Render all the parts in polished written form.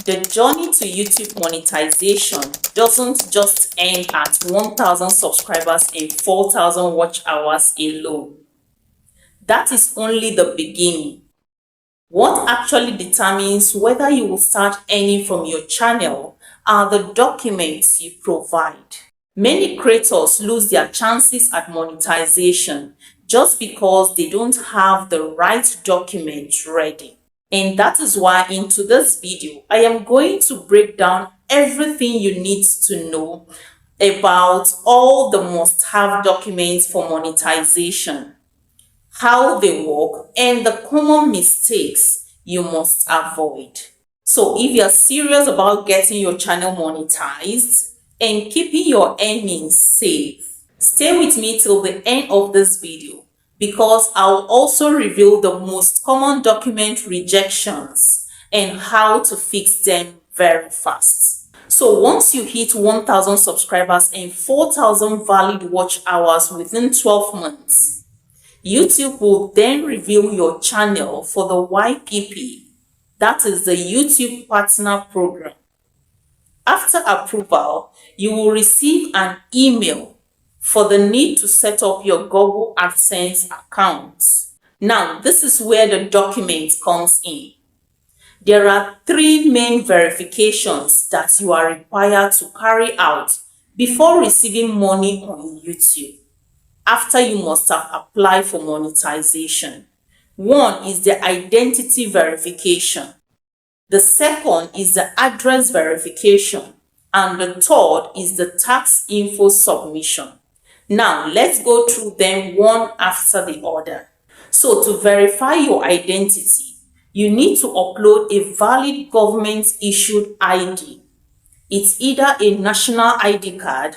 The journey to YouTube monetization doesn't just end at 1,000 subscribers and 4,000 watch hours alone. That is only the beginning. What actually determines whether you will start earning from your channel are the documents you provide. Many creators lose their chances at monetization just because they don't have the right documents ready. And that is why in today's video, I am going to break down everything you need to know about all the must-have documents for monetization, how they work, and the common mistakes you must avoid. So if you're serious about getting your channel monetized and keeping your earnings safe, stay with me till the end of this video, because I'll also reveal the most common document rejections and how to fix them very fast. So once you hit 1,000 subscribers and 4,000 valid watch hours within 12 months, YouTube will then review your channel for the YPP, that is the YouTube Partner Program. After approval, you will receive an email for the need to set up your Google AdSense account. Now, this is where the document comes in. There are 3 main verifications that you are required to carry out before receiving money on YouTube, after you must have applied for monetization. One is the identity verification. The second is the address verification. And the third is the tax info submission. Now, let's go through them one after the other. So to verify your identity, you need to upload a valid government-issued ID. It's either a national ID card,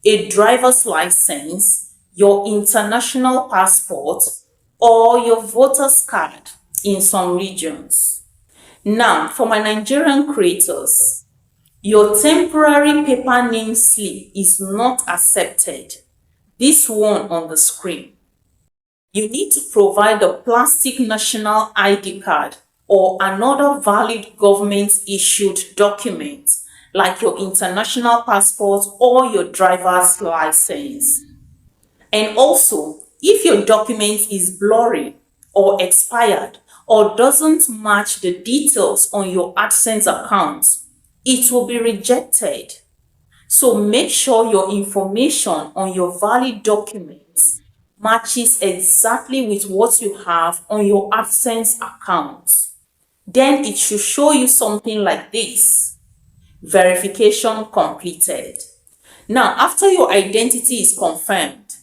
a driver's license, your international passport, or your voter's card in some regions. Now, for my Nigerian creators, your temporary paper name slip is not accepted. This one on the screen. You need to provide a plastic national ID card or another valid government-issued document like your international passport or your driver's license. And also, if your document is blurry or expired or doesn't match the details on your AdSense account, it will be rejected. So make sure your information on your valid documents matches exactly with what you have on your AdSense account. Then it should show you something like this: verification completed. Now, after your identity is confirmed,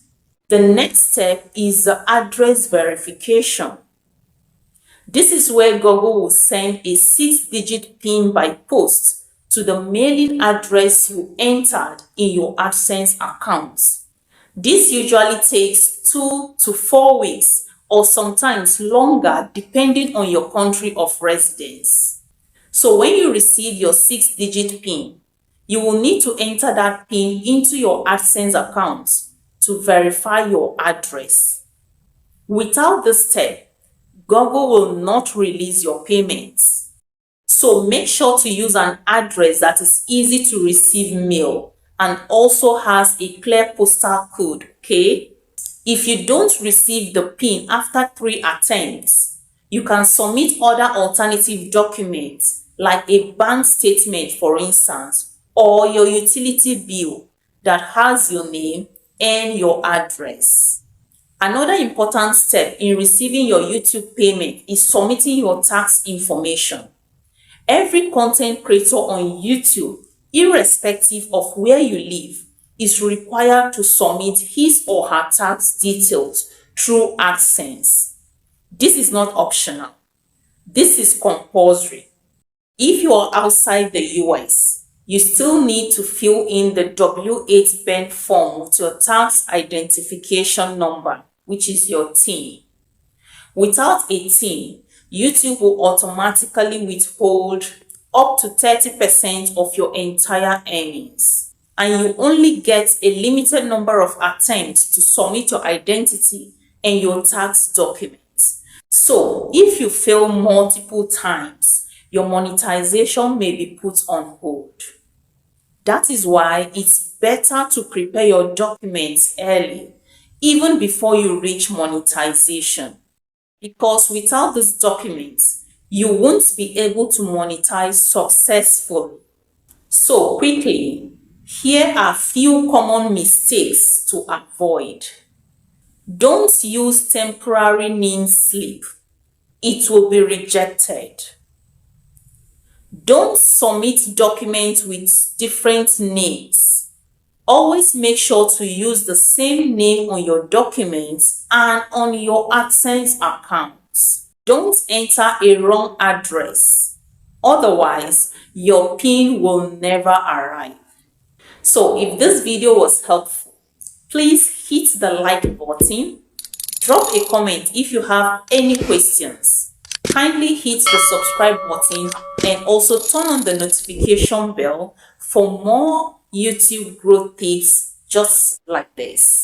the next step is the address verification. This is where Google will send a 6-digit PIN by post to the mailing address you entered in your AdSense account. This usually takes 2 to 4 weeks or sometimes longer depending on your country of residence. So when you receive your 6-digit PIN, you will need to enter that PIN into your AdSense account to verify your address. Without this step, Google will not release your payments. So make sure to use an address that is easy to receive mail and also has a clear postal code, okay? If you don't receive the PIN after 3 attempts, you can submit other alternative documents like a bank statement, for instance, or your utility bill that has your name and your address. Another important step in receiving your YouTube payment is submitting your tax information. Every content creator on YouTube, irrespective of where you live, is required to submit his or her tax details through AdSense. This is not optional. This is compulsory. If you are outside the US, you still need to fill in the W-8 bent form with your tax identification number, which is your TIN. Without a TIN, YouTube will automatically withhold up to 30% of your entire earnings, and you only get a limited number of attempts to submit your identity and your tax documents. So if you fail multiple times, your monetization may be put on hold. That is why it's better to prepare your documents early, even before you reach monetization. Because without these documents, you won't be able to monetize successfully. So quickly, here are few common mistakes to avoid. Don't use temporary name slip. It will be rejected. Don't submit documents with different names. Always make sure to use the same name on your documents and on your AdSense accounts. Don't enter a wrong address. Otherwise, your PIN will never arrive. So if this video was helpful, please hit the like button. Drop a comment if you have any questions. Kindly hit the subscribe button and also turn on the notification bell for more YouTube growth tips just like this.